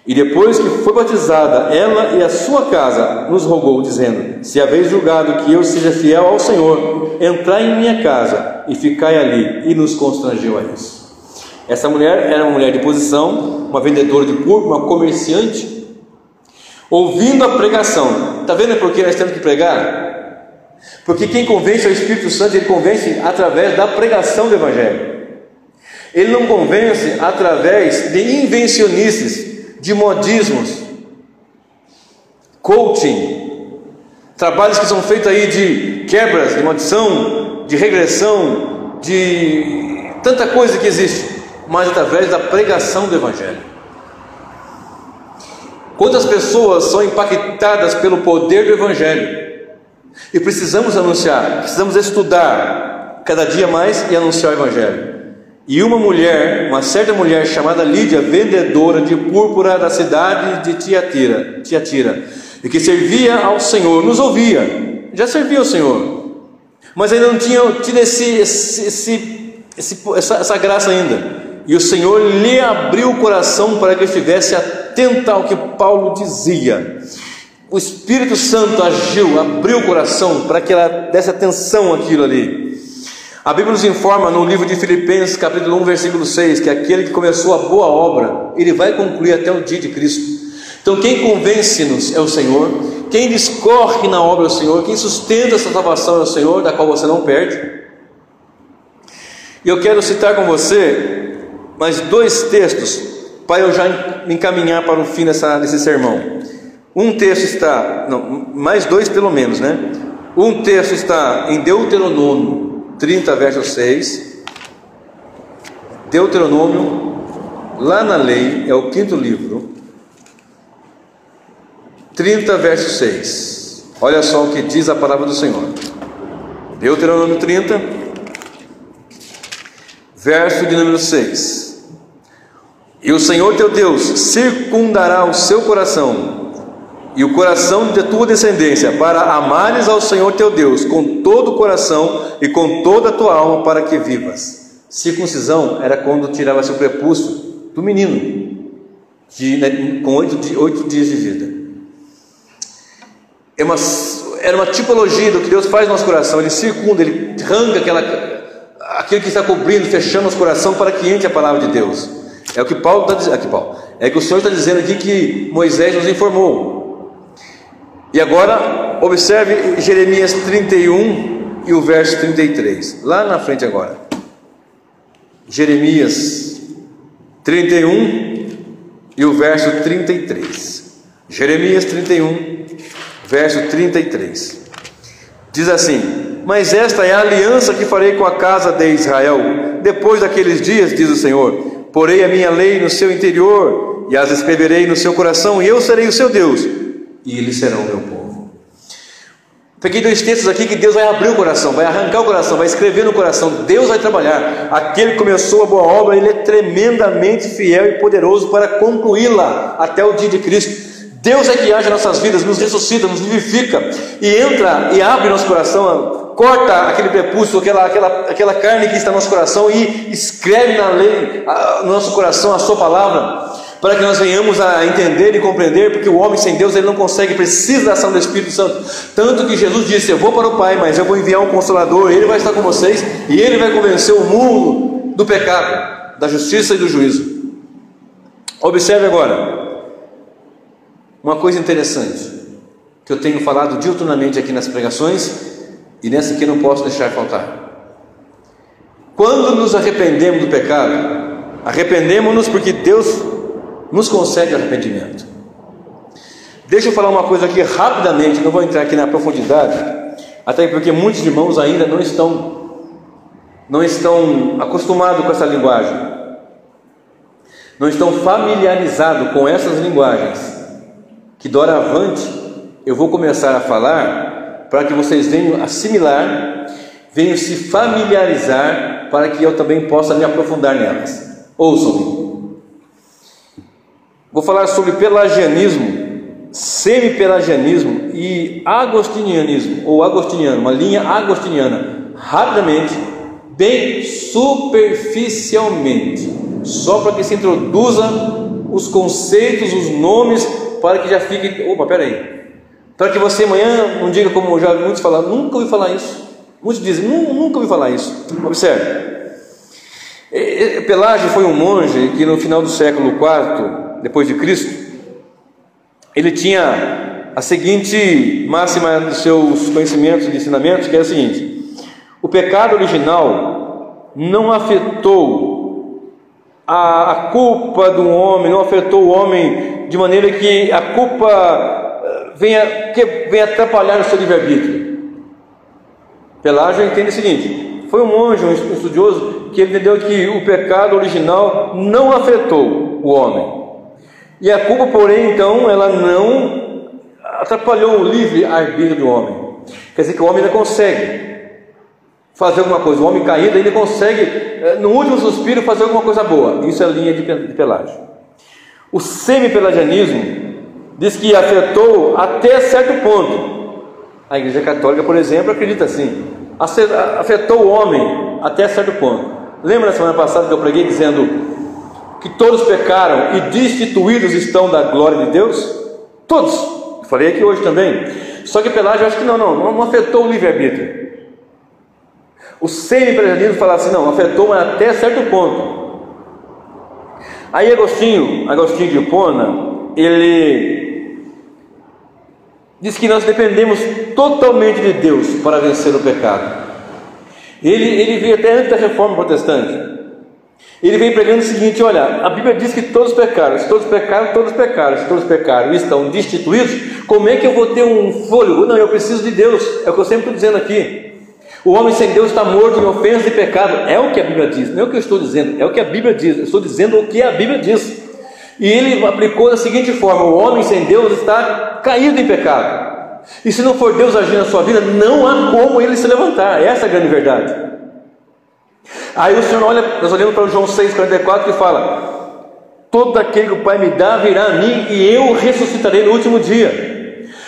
E depois que foi batizada, ela e a sua casa nos rogou, dizendo: se haveis julgado que eu seja fiel ao Senhor, entrai em minha casa e ficai ali. E nos constrangeu a isso. Essa mulher era uma mulher de posição, uma vendedora de púrpura, uma comerciante, ouvindo a pregação. Está vendo por que nós temos que pregar? Porque quem convence é o Espírito Santo. Ele convence através da pregação do Evangelho. Ele não convence através de invencionices, de modismos, coaching, trabalhos que são feitos aí de quebras, de maldição, de regressão, de tanta coisa que existe, mas através da pregação do Evangelho. Quantas pessoas são impactadas pelo poder do Evangelho? E precisamos anunciar, precisamos estudar cada dia mais e anunciar o Evangelho. E uma certa mulher chamada Lídia, vendedora de púrpura da cidade de Tiatira, e que servia ao Senhor, nos ouvia, já servia ao Senhor, mas ainda não tinha tido essa graça ainda. E o Senhor lhe abriu o coração para que estivesse atenta ao que Paulo dizia. O Espírito Santo agiu, abriu o coração para que ela desse atenção àquilo ali. A Bíblia nos informa no livro de Filipenses, capítulo 1, versículo 6, que aquele que começou a boa obra, ele vai concluir até o dia de Cristo. Então quem convence-nos é o Senhor, quem discorre na obra é o Senhor, quem sustenta essa salvação é o Senhor, da qual você não perde. E eu quero citar com você mais dois textos, para eu já me encaminhar para o fim desse sermão. Um texto está, mais dois pelo menos, né? Um texto está em Deuteronômio 30, verso 6. Deuteronômio, lá na lei, é o 5º livro, 30, verso 6. Olha só o que diz a palavra do Senhor. Deuteronômio 30, verso de número 6. E o Senhor teu Deus circundará o seu coração e o coração de tua descendência, para amares ao Senhor teu Deus com todo o coração e com toda a tua alma, para que vivas. Circuncisão era quando tirava-se o prepúcio do menino, com 8 dias de vida. Era uma tipologia do que Deus faz no nosso coração. Ele circunda, ele arranca aquilo que está cobrindo, fechando nosso coração, para que entre a palavra de Deus. É o que Paulo está dizendo. É que o Senhor está dizendo aqui, que Moisés nos informou. E agora, observe Jeremias 31 e o verso 33, lá na frente agora. Jeremias 31 e o verso 33. Jeremias 31, verso 33. Diz assim: mas esta é a aliança que farei com a casa de Israel. Depois daqueles dias, diz o Senhor, porei a minha lei no seu interior e as escreverei no seu coração, e eu serei o seu Deus, e eles serão o meu povo. Peguei dois textos aqui que Deus vai abrir o coração, vai arrancar o coração, vai escrever no coração. Deus vai trabalhar. Aquele que começou a boa obra, ele é tremendamente fiel e poderoso para concluí-la até o dia de Cristo. Deus é que age em nossas vidas, nos ressuscita, nos vivifica, e entra e abre nosso coração, corta aquele prepúcio, aquela carne que está no nosso coração, e escreve na lei, no nosso coração, a sua palavra, para que nós venhamos a entender e compreender, porque o homem sem Deus, ele não consegue, precisa da ação do Espírito Santo. Tanto que Jesus disse: eu vou para o Pai, mas eu vou enviar um Consolador, ele vai estar com vocês, e ele vai convencer o mundo do pecado, da justiça e do juízo. Observe agora uma coisa interessante, que eu tenho falado diuturnamente aqui nas pregações, e nessa aqui não posso deixar faltar. Quando nos arrependemos do pecado, arrependemos-nos porque Deus nos concede arrependimento. Deixa eu falar uma coisa aqui rapidamente, não vou entrar aqui na profundidade, até porque muitos irmãos ainda não estão acostumados com essa linguagem, não estão familiarizados com essas linguagens, que doravante eu vou começar a falar, para que vocês venham assimilar, venham se familiarizar, para que eu também possa me aprofundar nelas. Ouçam-me. Vou falar sobre pelagianismo semi-pelagianismo e agostinianismo, ou agostiniano, uma linha agostiniana, rapidamente, bem superficialmente, só para que se introduza os conceitos, os nomes, para que já fique, para que você amanhã não diga como já vi muitos falar, nunca ouvi falar isso. Muitos dizem, nunca ouvi falar isso. Observe, Pelágio foi um monge que no final do século IV, depois de Cristo, ele tinha a seguinte máxima dos seus conhecimentos e ensinamentos, que é a seguinte: o pecado original não afetou a culpa do homem, não afetou o homem de maneira que a culpa venha atrapalhar o seu livre-arbítrio. Pelágio entende o seguinte: foi um monge, um estudioso, que entendeu que o pecado original não afetou o homem, e a culpa, porém, então, ela não atrapalhou o livre-arbítrio do homem. Quer dizer que o homem ainda consegue fazer alguma coisa, o homem caído ainda consegue, no último suspiro, fazer alguma coisa boa. Isso é a linha de Pelágio. O semi-pelagianismo diz que afetou até certo ponto. A Igreja Católica, por exemplo, acredita assim: afetou o homem até certo ponto. Lembra na semana passada que eu preguei dizendo que todos pecaram e destituídos estão da glória de Deus? Todos. Falei aqui hoje também. Só que Pelágio acha que não afetou o livre-arbítrio. O semi-pelagianismo fala assim: não, afetou, mas até certo ponto. Aí Agostinho de Hipona, ele diz que nós dependemos totalmente de Deus para vencer o pecado. Ele veio até antes da reforma protestante. Ele vem pregando o seguinte: olha, a Bíblia diz que todos pecaram. Se todos pecaram, todos pecaram. Se todos pecaram e estão destituídos, como é que eu vou ter um fôlego? Não, eu preciso de Deus. É o que eu sempre estou dizendo aqui. O homem sem Deus está morto em ofensa e pecado. É o que a Bíblia diz, não é o que eu estou dizendo, é o que a Bíblia diz. Eu estou dizendo o que a Bíblia diz. E ele aplicou da seguinte forma: o homem sem Deus está caído em pecado, e se não for Deus agir na sua vida, não há como ele se levantar. Essa é a grande verdade. Aí o Senhor olha, nós olhamos para o João 6,44, que fala: todo aquele que o Pai me dá virá a mim, e eu ressuscitarei no último dia.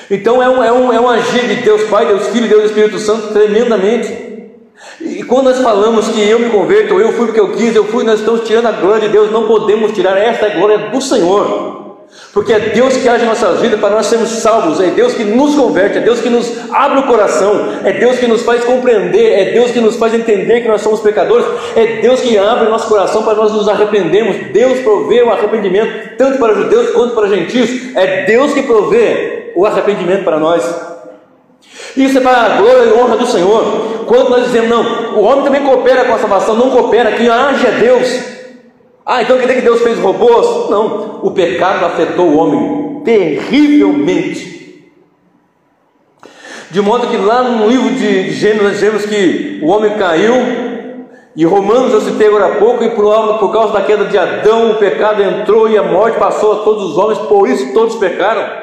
Então é um agir de Deus Pai, Deus Filho, Deus Espírito Santo tremendamente. E quando nós falamos que eu me converto, eu fui porque eu quis, nós estamos tirando a glória de Deus. Não podemos tirar, esta glória do Senhor, porque é Deus que age em nossas vidas para nós sermos salvos. É Deus que nos converte, é Deus que nos abre o coração, é Deus que nos faz compreender, é Deus que nos faz entender que nós somos pecadores, é Deus que abre o nosso coração para nós nos arrependermos. Deus provê o arrependimento tanto para judeus quanto para gentios. É Deus que provê o arrependimento para nós. Isso é para a glória e honra do Senhor. Quando nós dizemos: não, o homem também coopera com a salvação, não coopera, quem age é Deus. Então quer dizer que Deus fez robôs? Não, o pecado afetou o homem terrivelmente, de modo que lá no livro de Gênesis nós vemos que o homem caiu. E Romanos, eu citei agora há pouco, e por causa da queda de Adão, o pecado entrou e a morte passou a todos os homens, por isso todos pecaram.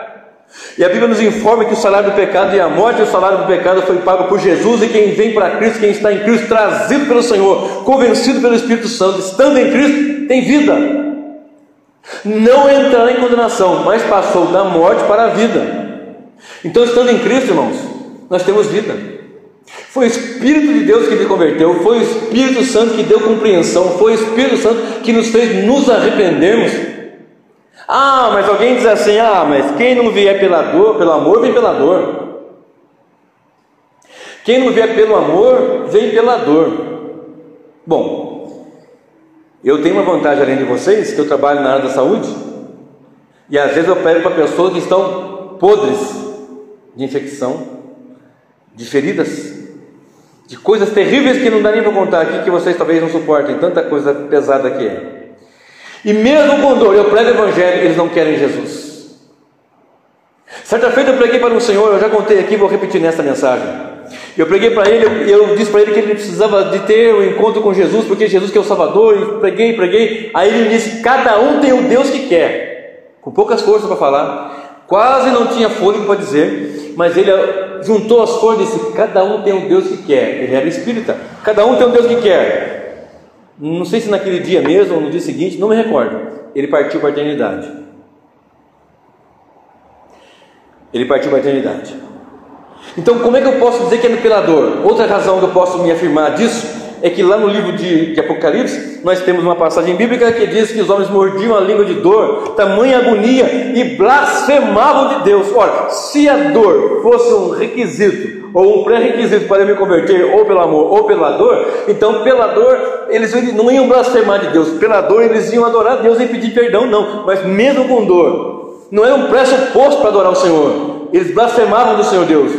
E a Bíblia nos informa que o salário do pecado é a morte, e o salário do pecado foi pago por Jesus. E quem vem para Cristo, quem está em Cristo, trazido pelo Senhor, convencido pelo Espírito Santo, estando em Cristo, tem vida. Não entrará em condenação, mas passou da morte para a vida. Então, estando em Cristo, irmãos, nós temos vida. Foi o Espírito de Deus que me converteu, foi o Espírito Santo que deu compreensão, foi o Espírito Santo que nos fez nos arrependermos. Mas alguém diz assim: mas quem não vier pelo amor, vem pela dor. Quem não vier pelo amor, vem pela dor. Bom, eu tenho uma vantagem além de vocês, que eu trabalho na área da saúde, e às vezes eu pego para pessoas que estão podres de infecção, de feridas, de coisas terríveis que não dá nem para contar aqui, que vocês talvez não suportem, tanta coisa pesada que é. E mesmo com dor, eu prego o Evangelho, eles não querem Jesus. Certa feita eu preguei para um senhor, eu já contei aqui, vou repetir nesta mensagem. Eu preguei para ele, eu disse para ele que ele precisava de ter um encontro com Jesus, porque Jesus que é o Salvador, e preguei. Aí ele disse: cada um tem o Deus que quer. Com poucas forças para falar, quase não tinha fôlego para dizer, mas ele juntou as forças e disse: cada um tem o Deus que quer. Ele era espírita. Cada um tem o Deus que quer. Não sei se naquele dia mesmo ou no dia seguinte, não me recordo. Ele partiu para a eternidade. ele partiu para a eternidade. Então, como é que eu posso dizer que é pela dor? Outra razão que eu posso me afirmar disso é que lá no livro de Apocalipse, nós temos uma passagem bíblica que diz que os homens mordiam a língua de dor, tamanha agonia, e blasfemavam de Deus. Ora, se a dor fosse um requisito, ou um pré-requisito para eu me converter, ou pelo amor, ou pela dor, então pela dor, eles não iam blasfemar de Deus, pela dor eles iam adorar Deus e pedir perdão, não, mas mesmo com dor, não era um pressuposto para adorar o Senhor, eles blasfemavam do Senhor Deus.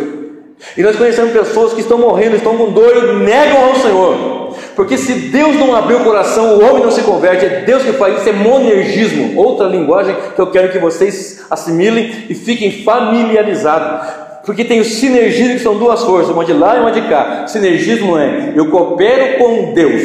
E nós conhecemos pessoas que estão morrendo, estão com dor e negam ao Senhor, porque se Deus não abrir o coração, o homem não se converte. É Deus que faz isso, é monergismo, outra linguagem que eu quero que vocês assimilem e fiquem familiarizados, porque tem o sinergismo, que são duas forças, uma de lá e uma de cá. Sinergismo é eu coopero com Deus,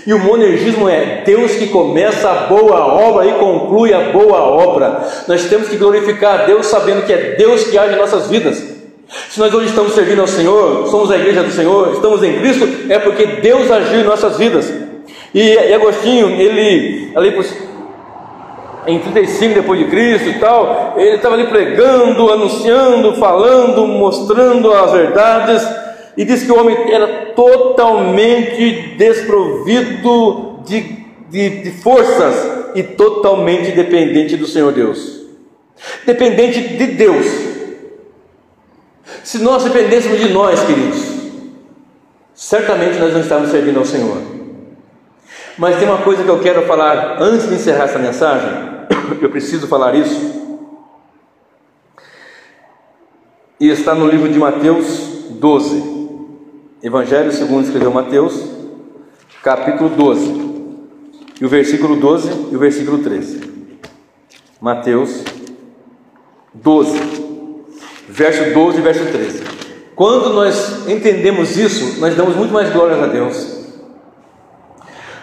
e o monergismo é Deus que começa a boa obra e conclui a boa obra. Nós temos que glorificar a Deus sabendo que é Deus que age em nossas vidas. Se nós hoje estamos servindo ao Senhor, somos a igreja do Senhor, estamos em Cristo, é porque Deus agiu em nossas vidas. E Agostinho, ele ali em 35 depois de Cristo e tal, ele estava ali pregando, anunciando, falando, mostrando as verdades, e disse que o homem era totalmente desprovido de forças e totalmente dependente do Senhor Deus, dependente de Deus. Se nós dependêssemos de nós, queridos, certamente nós não estávamos servindo ao Senhor. Mas tem uma coisa que eu quero falar antes de encerrar essa mensagem, eu preciso falar isso, e está no livro de Mateus 12, Evangelho segundo escreveu Mateus, capítulo 12, e o versículo 12 e o versículo 13. Mateus 12, verso 12 e verso 13. Quando nós entendemos isso, nós damos muito mais glórias a Deus.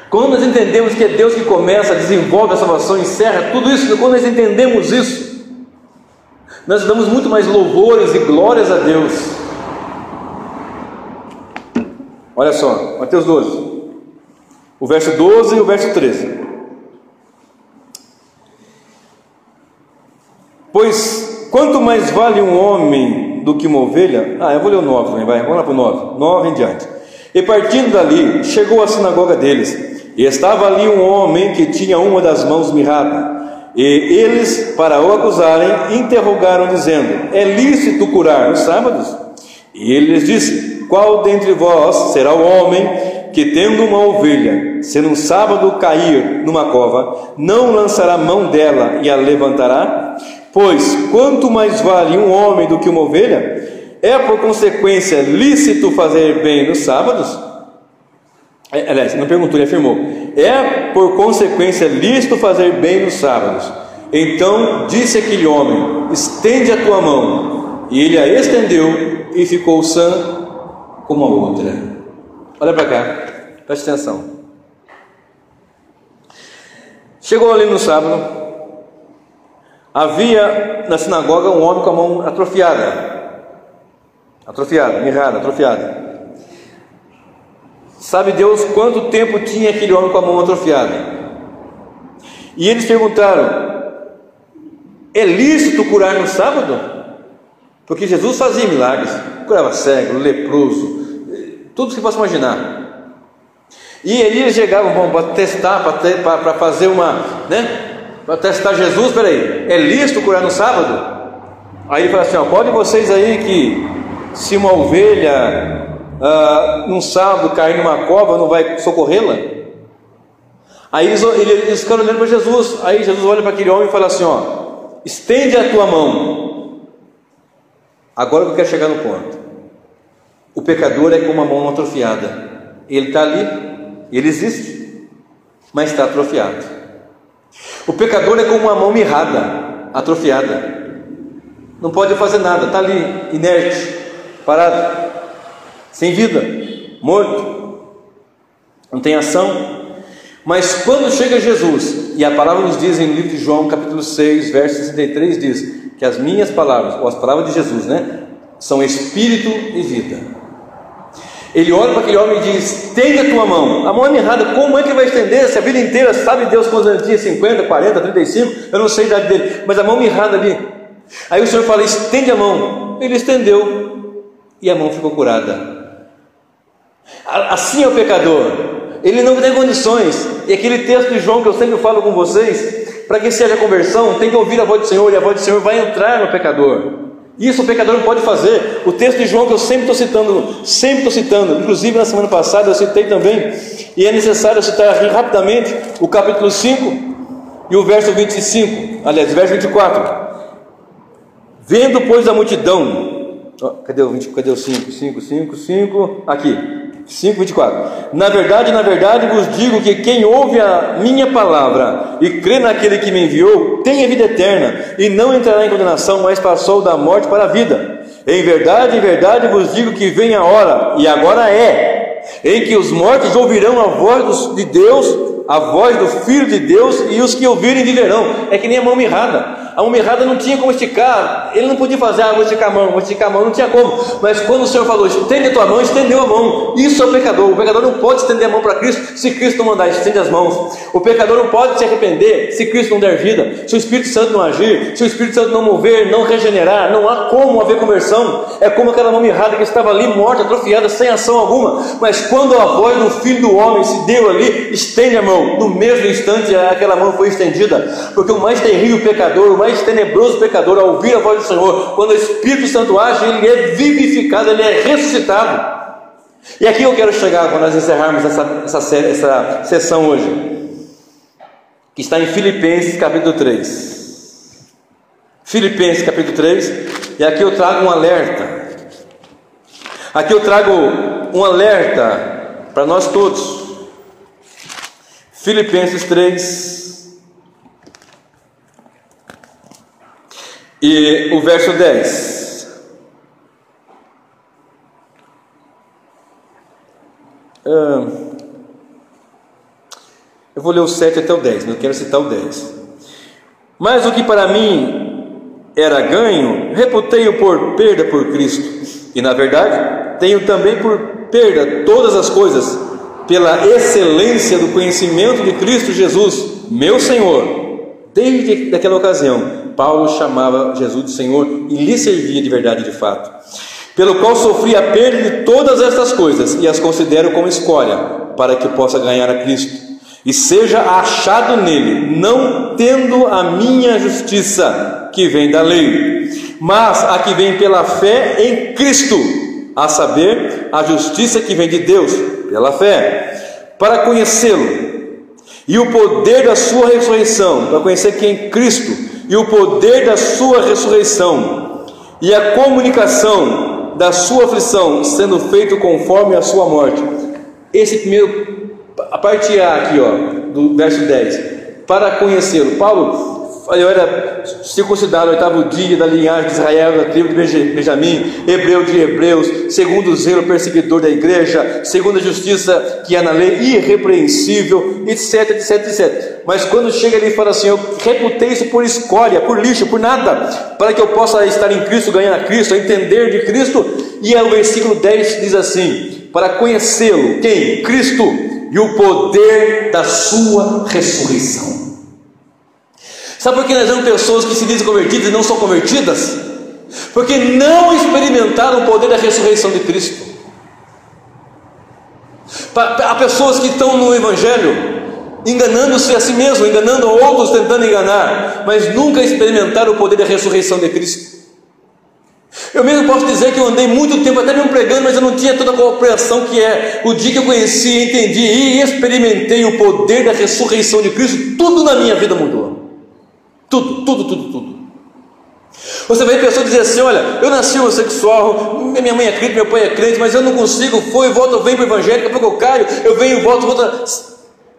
Quando nós entendemos que é Deus que começa, desenvolve a salvação, encerra tudo isso, quando nós entendemos isso, nós damos muito mais louvores e glórias a Deus. Olha só, Mateus 12, o verso 12 e o verso 13. Pois quanto mais vale um homem do que uma ovelha? Eu vou ler o 9 também, vai, vamos lá para o 9, 9 em diante. E partindo dali, chegou à sinagoga deles, e estava ali um homem que tinha uma das mãos mirrada. E eles, para o acusarem, interrogaram, dizendo: é lícito curar nos sábados? E ele lhes disse: qual dentre vós será o homem que, tendo uma ovelha, se num sábado cair numa cova, não lançará mão dela e a levantará? Pois quanto mais vale um homem do que uma ovelha? É por consequência lícito fazer bem nos sábados? Aliás, não perguntou, ele afirmou: é por consequência lícito fazer bem nos sábados. Então disse aquele homem: estende a tua mão. E ele a estendeu e ficou sã como a outra. Olha para cá, preste atenção. Chegou ali no sábado, havia na sinagoga um homem com a mão mirrada, atrofiada. Sabe Deus quanto tempo tinha aquele homem com a mão atrofiada? E eles perguntaram: é lícito curar no sábado? Porque Jesus fazia milagres, curava cego, leproso, tudo que você possa imaginar. E eles chegavam para testar, para fazer para testar Jesus. Peraí, é lícito curar no sábado? Aí ele fala assim: podem vocês aí que se uma ovelha num sábado cair numa cova, não vai socorrê-la? Aí eles ficaram olhando para Jesus. Aí Jesus olha para aquele homem e fala assim: estende a tua mão. Agora que eu quero chegar no ponto. O pecador é como uma mão atrofiada. Ele está ali, ele existe, mas está atrofiado. O pecador é como uma mão mirrada, atrofiada, não pode fazer nada, está ali, inerte, parado, sem vida, morto, não tem ação. Mas quando chega Jesus, e a palavra nos diz em livro de João capítulo 6, verso 63, diz que as minhas palavras, ou as palavras de Jesus, são espírito e vida. Ele olha para aquele homem e diz: estende a tua mão. A mão é mirrada, como é que ele vai estender? Se a vida inteira, sabe Deus quantos anos tinha? 50, 40, 35, eu não sei a idade dele, mas a mão mirrada ali. Aí o Senhor fala: estende a mão. Ele estendeu e a mão ficou curada. Assim é o pecador, ele não tem condições. E aquele texto de João que eu sempre falo com vocês, para que seja conversão, tem que ouvir a voz do Senhor, e a voz do Senhor vai entrar no pecador. Isso o pecador não pode fazer. O texto de João que eu sempre estou citando, inclusive na semana passada eu citei também, e é necessário citar aqui rapidamente o capítulo 5 e o verso 25, aliás, o verso 24. Vendo, pois, a multidão, cadê o 5? Aqui, 5:24. Na verdade vos digo que quem ouve a minha palavra e crê naquele que me enviou, tem a vida eterna, e não entrará em condenação, mas passou da morte para a vida. Em verdade vos digo que vem a hora, e agora é, em que os mortos ouvirão a voz de Deus, a voz do Filho de Deus, e os que ouvirem viverão. É que nem a mão mirrada. A mão mirrada não tinha como esticar, ele não podia fazer: vou esticar a mão, não tinha como. Mas quando o Senhor falou: estende a tua mão, estendeu a mão. Isso é o pecador. O pecador não pode estender a mão para Cristo se Cristo não mandar: estende as mãos. O pecador não pode se arrepender se Cristo não der vida, se o Espírito Santo não agir, se o Espírito Santo não mover, não regenerar. Não há como haver conversão. É como aquela mão mirrada que estava ali morta, atrofiada, sem ação alguma. Mas quando a voz do Filho do Homem se deu ali, estende a mão. No mesmo instante aquela mão foi estendida. Porque o mais terrível pecador, o mais tenebroso pecador, ao ouvir a voz do Senhor, quando o Espírito Santo age, ele é vivificado, ele é ressuscitado. E aqui eu quero chegar, quando nós encerrarmos essa sessão hoje, que está em Filipenses capítulo 3. Filipenses capítulo 3. E aqui eu trago um alerta. Aqui eu trago um alerta para nós todos. Filipenses 3 e o verso 10. Eu vou ler o 7 até o 10, não quero citar o 10. Mas o que para mim era ganho, reputei-o por perda por Cristo. E na verdade, tenho também por perda todas as coisas, pela excelência do conhecimento de Cristo Jesus, meu Senhor. Desde aquela ocasião, Paulo chamava Jesus de Senhor e lhe servia de verdade de fato, pelo qual sofri a perda de todas estas coisas e as considero como escória, para que possa ganhar a Cristo e seja achado nele, não tendo a minha justiça que vem da lei, mas a que vem pela fé em Cristo, a saber, a justiça que vem de Deus pela fé, para conhecê-lo e o poder da sua ressurreição, para conhecer quem? Cristo, e o poder da sua ressurreição, e a comunicação da sua aflição, sendo feito conforme a sua morte. Esse primeiro, a parte A aqui, do verso 10, para conhecê-lo. Paulo, eu era circuncidado no 8º dia, da linhagem de Israel, da tribo de Benjamim, hebreu de hebreus, segundo o zelo perseguidor da igreja, segundo a justiça que há na lei, irrepreensível, etc. Mas quando chega ali e fala assim: eu reputei isso por escória, por lixo, por nada, para que eu possa estar em Cristo, ganhar a Cristo, entender de Cristo. E o versículo 10 diz assim: para conhecê-lo, quem? Cristo, e o poder da sua ressurreição. Sabe por que nós vemos pessoas que se dizem convertidas e não são convertidas? Porque não experimentaram o poder da ressurreição de Cristo. Há pessoas que estão no Evangelho enganando-se a si mesmo, enganando outros, tentando enganar, mas nunca experimentaram o poder da ressurreição de Cristo. Eu mesmo posso dizer que eu andei muito tempo até mesmo pregando, mas eu não tinha toda a compreensão que é. O dia que eu conheci, entendi e experimentei o poder da ressurreição de Cristo, tudo na minha vida mudou. Tudo. Você vê pessoas dizer assim: olha, eu nasci homossexual, minha mãe é crente, meu pai é crente, mas eu não consigo, eu venho para o evangelho, daqui a pouco eu caio, eu venho, volto.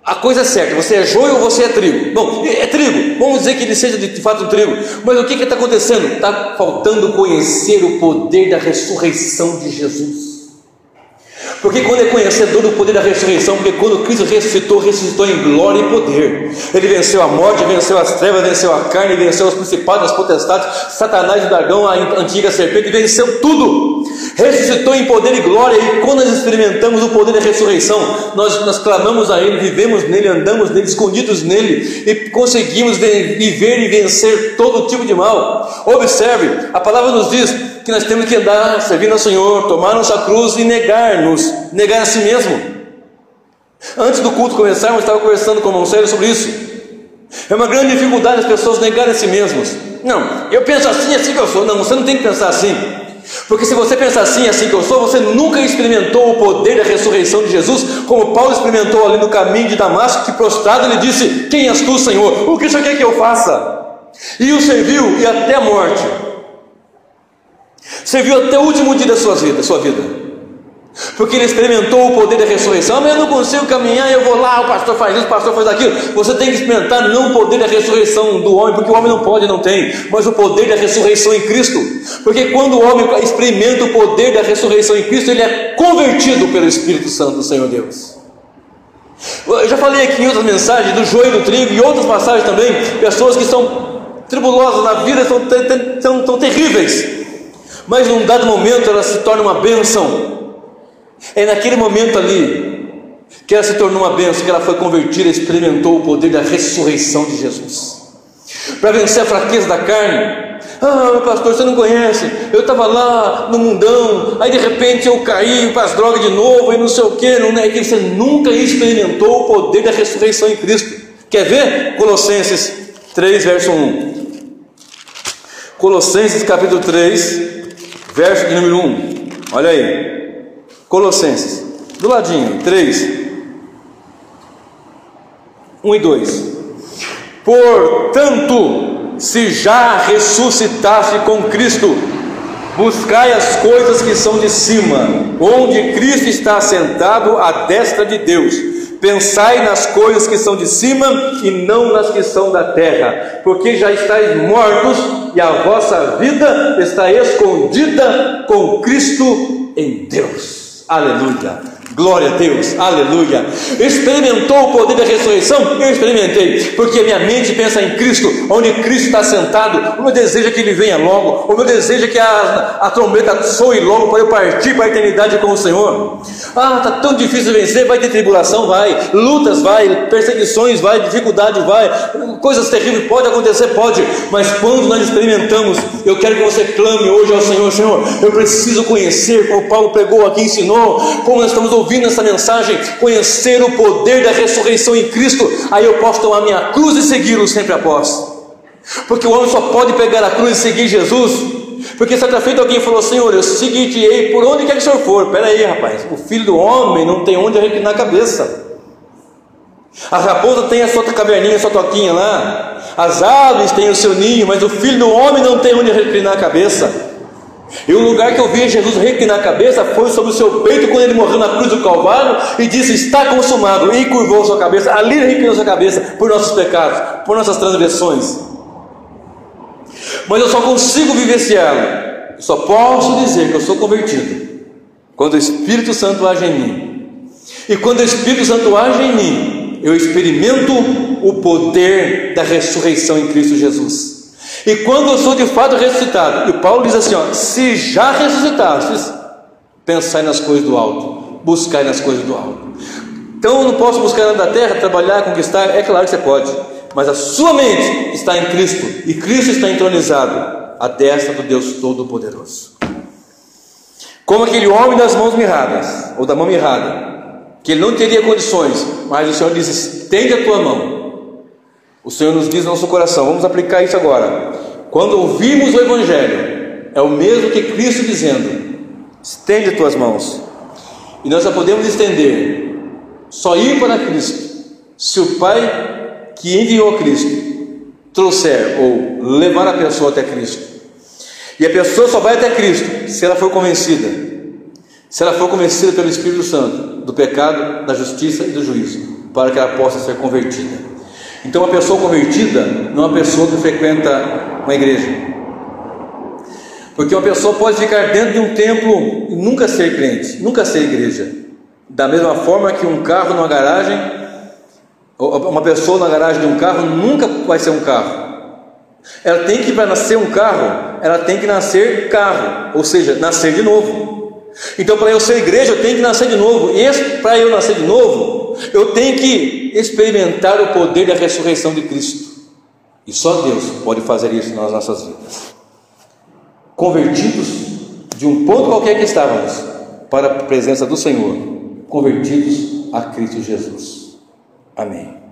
A coisa é certa, você é joio ou você é trigo? Bom, é trigo, vamos dizer que ele seja de fato um trigo, mas o que está acontecendo? Está faltando conhecer o poder da ressurreição de Jesus. Porque quando é conhecedor do poder da ressurreição, porque quando Cristo ressuscitou, ressuscitou em glória e poder. Ele venceu a morte, venceu as trevas, venceu a carne, venceu os principados, as potestades, Satanás, o dragão, a antiga serpente, venceu tudo. Ressuscitou em poder e glória. E quando nós experimentamos o poder da ressurreição, nós clamamos a Ele, vivemos nele, andamos nele, escondidos nele, e conseguimos viver e vencer todo tipo de mal. Observe, a palavra nos diz que nós temos que andar servindo ao Senhor, tomar nossa cruz e negar a si mesmo. Antes do culto começar, eu estava conversando com o irmão Sérgio sobre isso. É uma grande dificuldade as pessoas negarem a si mesmos. Não, eu penso assim que eu sou. Não, você não tem que pensar assim. Porque se você pensar assim que eu sou, você nunca experimentou o poder da ressurreição de Jesus, como Paulo experimentou ali no caminho de Damasco, que prostrado ele disse: quem és tu, Senhor? O que o Senhor quer que eu faça? E o serviu, e até a morte. Serviu até o último dia da sua vida. Porque ele experimentou o poder da ressurreição. Mas eu não consigo caminhar, eu vou lá, o pastor faz isso, o pastor faz aquilo. Você tem que experimentar não o poder da ressurreição do homem, porque o homem não pode, não tem, mas o poder da ressurreição em Cristo. Porque quando o homem experimenta o poder da ressurreição em Cristo, ele é convertido pelo Espírito Santo do Senhor Deus. Eu já falei aqui em outras mensagens do joio e do trigo, e outras passagens também, pessoas que são tribulosas na vida, são terríveis, mas num dado momento ela se torna uma bênção. É naquele momento ali que ela se tornou uma bênção, que ela foi convertida, experimentou o poder da ressurreição de Jesus, para vencer a fraqueza da carne. Meu pastor, você não conhece, eu estava lá no mundão, aí de repente eu caí para as drogas de novo, e não sei o que, não é que você nunca experimentou o poder da ressurreição em Cristo. Quer ver? Colossenses 3, verso 1. Colossenses capítulo 3, verso de número 1. Olha aí, Colossenses, do ladinho, 3, 1 e 2. Portanto, se já ressuscitaste com Cristo, buscai as coisas que são de cima, onde Cristo está assentado à destra de Deus. Pensai nas coisas que são de cima e não nas que são da terra, porque já estáis mortos e a vossa vida está escondida com Cristo em Deus. Aleluia, glória a Deus, aleluia. Experimentou o poder da ressurreição? Eu experimentei, porque minha mente pensa em Cristo, onde Cristo está sentado. O meu desejo é que Ele venha logo, o meu desejo é que a trombeta soe logo, para eu partir para a eternidade com o Senhor. Está tão difícil vencer, vai ter tribulação, vai, lutas, vai, perseguições, vai, dificuldade, vai, coisas terríveis, pode acontecer, pode, mas quando nós experimentamos, eu quero que você clame hoje ao Senhor: Senhor, eu preciso conhecer, como Paulo pregou aqui, ensinou, como nós estamos ouvindo essa mensagem, conhecer o poder da ressurreição em Cristo, aí eu posso tomar minha cruz e segui-lo sempre após. Porque o homem só pode pegar a cruz e seguir Jesus, porque certa feita alguém falou: Senhor, eu seguir-te-ei por onde quer que o Senhor for. Espera aí, rapaz, o filho do homem não tem onde reclinar a cabeça. A raposa tem a sua caverninha, a sua toquinha lá, as aves têm o seu ninho, mas o filho do homem não tem onde reclinar a cabeça. E o lugar que eu vi Jesus reclinar a cabeça foi sobre o seu peito, quando Ele morreu na cruz do Calvário e disse: está consumado, e curvou a sua cabeça. Ali Ele reclinou a sua cabeça por nossos pecados, por nossas transgressões. Mas eu só consigo vivenciá-lo, eu só posso dizer que eu sou convertido quando o Espírito Santo age em mim. E quando o Espírito Santo age em mim, eu experimento o poder da ressurreição em Cristo Jesus. E quando eu sou de fato ressuscitado, e Paulo diz assim: se já ressuscitastes, pensai nas coisas do alto, buscai nas coisas do alto. Então eu não posso buscar nada da terra, trabalhar, conquistar. É claro que você pode, mas a sua mente está em Cristo, e Cristo está entronizado à destra do Deus Todo-Poderoso. Como aquele homem das mãos mirradas, ou da mão mirrada, que ele não teria condições, mas o Senhor diz: estende a tua mão. O Senhor nos diz no nosso coração, vamos aplicar isso agora. Quando ouvimos o Evangelho, é o mesmo que Cristo dizendo: estende as tuas mãos. E nós só podemos estender, só ir para Cristo, se o Pai que enviou a Cristo trouxer ou levar a pessoa até Cristo. E a pessoa só vai até Cristo se ela for convencida, pelo Espírito Santo do pecado, da justiça e do juízo, para que ela possa ser convertida. Então, uma pessoa convertida não é uma pessoa que frequenta uma igreja, porque uma pessoa pode ficar dentro de um templo e nunca ser crente, nunca ser igreja. Da mesma forma que um carro numa garagem, uma pessoa na garagem de um carro nunca vai ser um carro. Ela tem que, para nascer um carro, ela tem que nascer carro, ou seja, nascer de novo. Então, para eu ser igreja, eu tenho que nascer de novo. E para eu nascer de novo, eu tenho que experimentar o poder da ressurreição de Cristo. E só Deus pode fazer isso nas nossas vidas. Convertidos de um ponto qualquer que estávamos para a presença do Senhor, convertidos a Cristo Jesus. Amém.